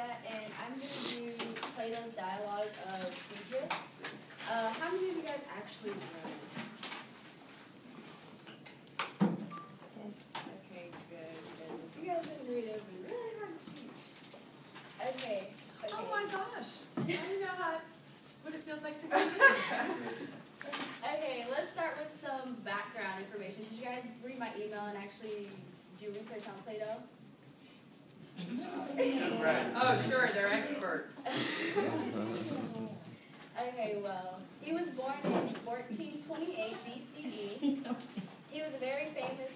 Aida, and I'm going to do Plato's dialogue of Phaedrus. How many of you guys actually read? Okay, good. You guys didn't read it. It was really hard to teach. Okay. Oh my gosh. I know what it feels like to go. Okay, let's start with some background information. Did you guys read my email and actually do research on Plato? Oh, sure, they're experts. Okay, well, he was born in 1428 BCE. He was a very famous,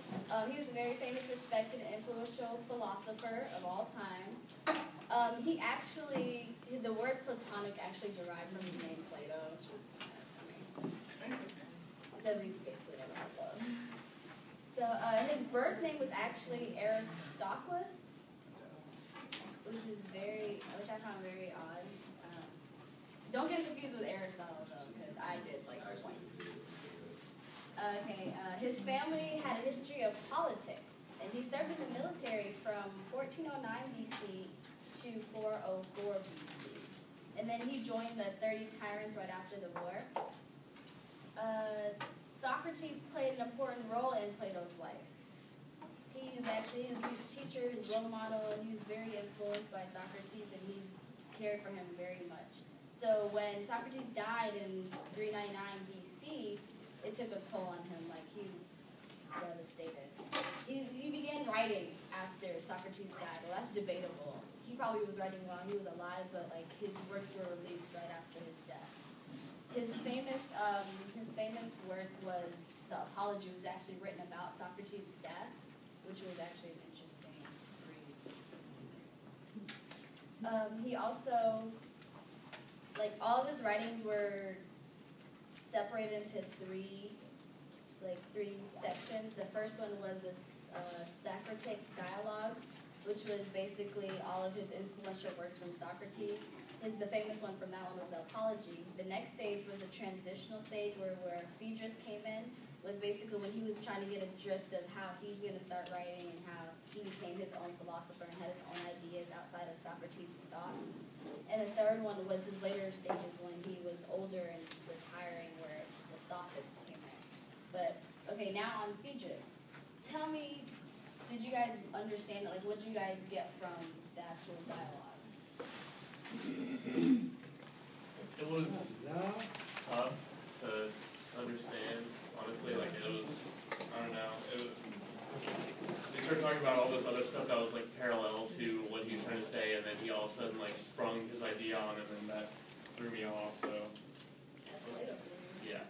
respected, and influential philosopher of all time. The word Platonic actually derived from his name Plato, which is amazing. So he's basically never had love. So his birth name was actually Aristocles, which I found very odd. Don't get confused with Aristotle though, because I did like twice. Okay, his family had a history of politics, and he served in the military from 1409 BC to 404 BC. And then he joined the 30 Tyrants right after the war. Socrates played an important role in Plato's life. He was his teacher, his role model, and he was very influenced by Socrates, and he cared for him very much. So when Socrates died in 399 BC, it took a toll on him. Like, he was devastated. He began writing after Socrates died. Well, that's debatable. He probably was writing while he was alive, but like his works were released right after his death. His famous work was the Apology, was actually written about Socrates' death, which was actually an interesting read. He also, all of his writings were separated into three sections. The first one was the Socratic dialogues, which was basically all of his influential works from Socrates. The famous one from that one was the Apology. The next stage was a transitional stage where Phaedrus came in, was basically when he was trying to get a drift of how he's going to start writing and how he became his own philosopher and had his own ideas outside of Socrates' thoughts. And the third one was his later stages when he was older and retiring, where the sophists came in. But, okay, now on Phaedrus. Tell me, did you guys understand it? Like, what did you guys get from the actual dialogue? It was tough to understand, honestly. Like, it was, I don't know, they started talking about all this other stuff that was, like, parallel to what he was trying to say, and then he all of a sudden, like, sprung his idea on him, and that threw me off, so. That's Plato. Yeah.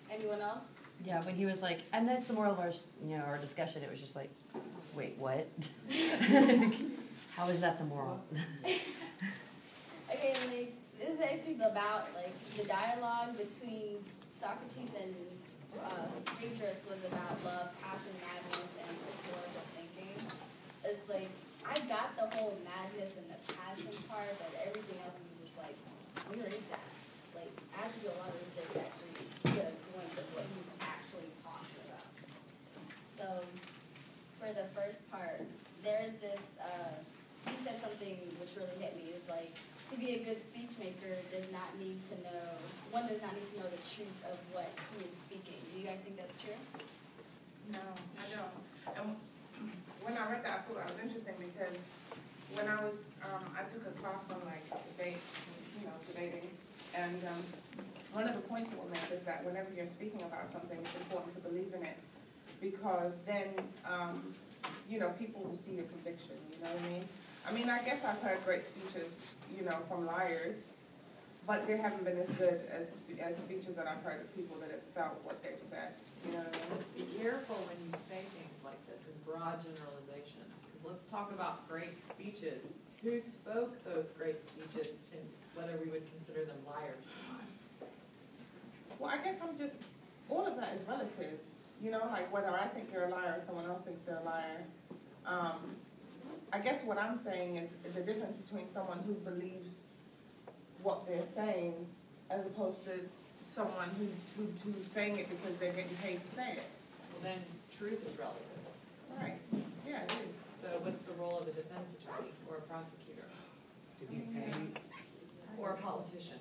Anyone else? Yeah, when he was like, and that's the moral of our discussion, it was just like, wait, what? How is that the moral? Okay, this is actually about, the dialogue between Socrates and Phaedrus was about love, passion, madness, and historical thinking. It's like, I got the whole madness and the passion part, but everything else was just like, where is that? Like, I had to do a lot of research to actually get a glimpse of what he was actually talking about. So, for the first part, there is this, he said something which really hit me. It was like, to be a good speech maker one does not need to know the truth of what he is speaking. Do you guys think that's true? No, I don't. And when I read that, I thought that was interesting because when I took a class on debate, debating, and one of the points that were made is that whenever you're speaking about something, it's important to believe in it because then, people will see your conviction, you know what I mean? I mean, I guess I've heard great speeches, from liars, but they haven't been as good as speeches that I've heard of people that have felt what they've said, you know what I mean? Be careful when you say things like this in broad generalizations, because let's talk about great speeches. Who spoke those great speeches and whether we would consider them liars or not? Well, I guess all of that is relative, whether I think you're a liar or someone else thinks they're a liar. I guess what I'm saying is the difference between someone who believes what they're saying as opposed to someone who's saying it because they're getting paid to say it. Well, then truth is relative. Right. Yeah, it is. So what's the role of a defense attorney or a prosecutor? our politician.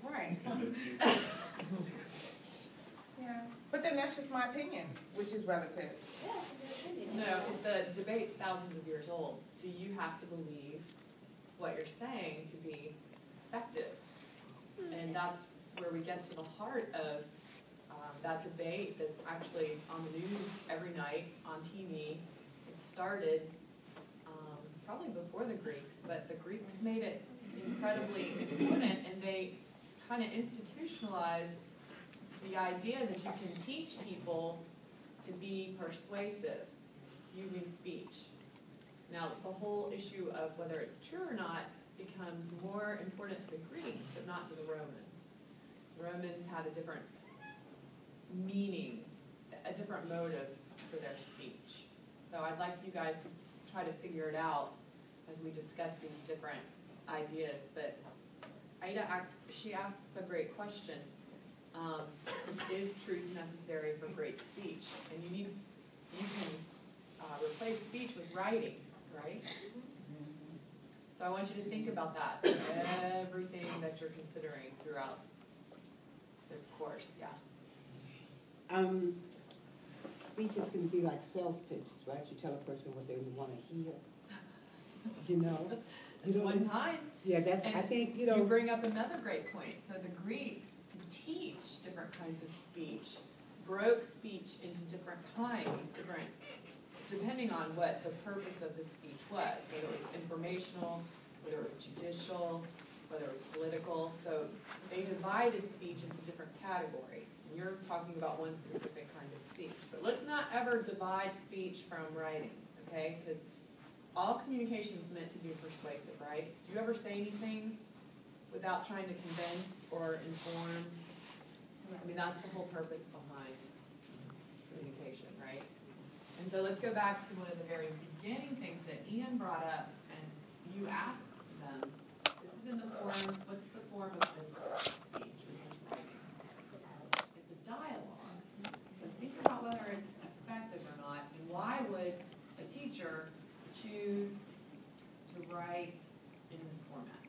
Right, Convince you. yeah. But then that's just my opinion, which is relative. Yeah, it's a good opinion. No, if the debate's thousands of years old, do you have to believe what you're saying to be effective? And that's where we get to the heart of that debate that's actually on the news every night, on TV. It started probably before the Greeks, but the Greeks made it incredibly important, and they kind of institutionalized the idea that you can teach people to be persuasive using speech. Now, the whole issue of whether it's true or not becomes more important to the Greeks, but not to the Romans. The Romans had a different meaning, a different motive for their speech. So I'd like you guys to try to figure it out as we discuss these different ideas. But Aida, she asks a great question. Is truth necessary for great speech? And you can replace speech with writing, right? So I want you to think about that, everything that you're considering throughout this course, yeah. Speeches can be like sales pitches, right? You tell a person what they want to hear. You know? One time. Yeah, that's, I think, You bring up another great point. So the Greeks, to teach different kinds of speech, broke speech into different kinds, depending on what the purpose of the speech was, whether it was informational, whether it was judicial, whether it was political. So they divided speech into different categories. And you're talking about one specific kind of speech. But let's not ever divide speech from writing, okay? Because all communication is meant to be persuasive, right? Do you ever say anything without trying to convince or inform? I mean, that's the whole purpose behind communication, right? And so let's go back to one of the very beginning things that Ian brought up, and you asked them, this is in the form, what's the form of this speech or this writing? It's a dialogue. So think about whether it's effective or not, and why would a teacher choose to write in this format?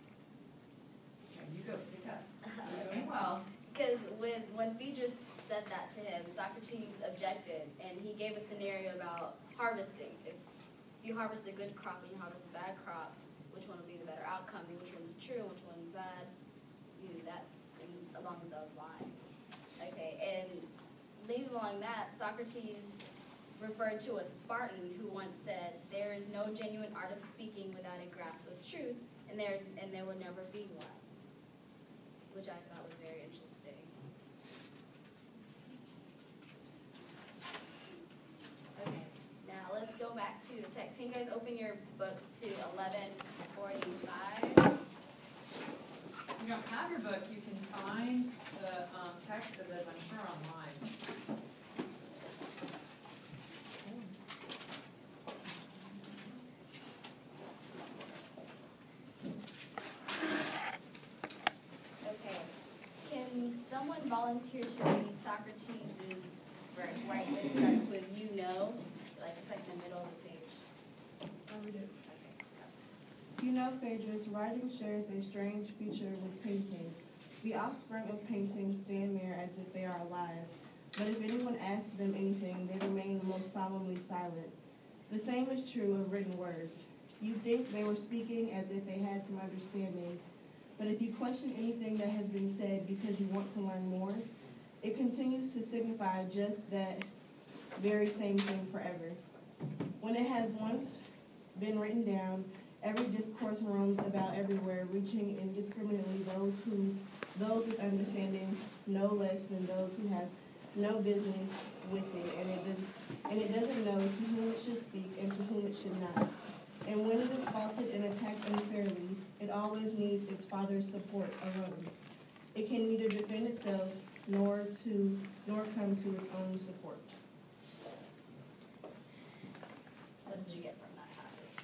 Okay, you go, pick up. You're doing well. Because when Phaedrus said that to him, Socrates objected, and he gave a scenario about harvesting. If you harvest a good crop and you harvest a bad crop, which one will be the better outcome? Which one's true? Which one's bad? You do that along those lines. Okay, and leading along that, Socrates referred to a Spartan who once said, "There is no genuine art of speaking without a grasp of truth, and there will never be one," which I thought was very interesting. Okay, now let's go back to the text. Can you guys open your books to 11:45? If you don't have your book, you can find the text of this, I'm sure, online. Okay. Can someone volunteer to read Socrates' verse, right? That starts with "you know," like it's like in the middle of the page. I read it. Okay. You know, Phaedrus, writing shares a strange feature with painting. The offspring of painting stand there as if they are alive, but if anyone asks them anything, they remain most solemnly silent. The same is true of written words. You think they were speaking as if they had some understanding, but if you question anything that has been said because you want to learn more, it continues to signify just that very same thing forever. When it has once been written down, every discourse roams about everywhere, reaching indiscriminately those with understanding no less than those who have no business with it, and it doesn't know to whom it should speak and to whom it should not. And when it is faulted and attacked unfairly, it always needs its father's support alone. It can neither defend itself nor come to its own support. What did you get from that passage?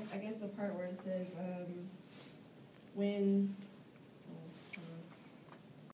I guess the part where it says, when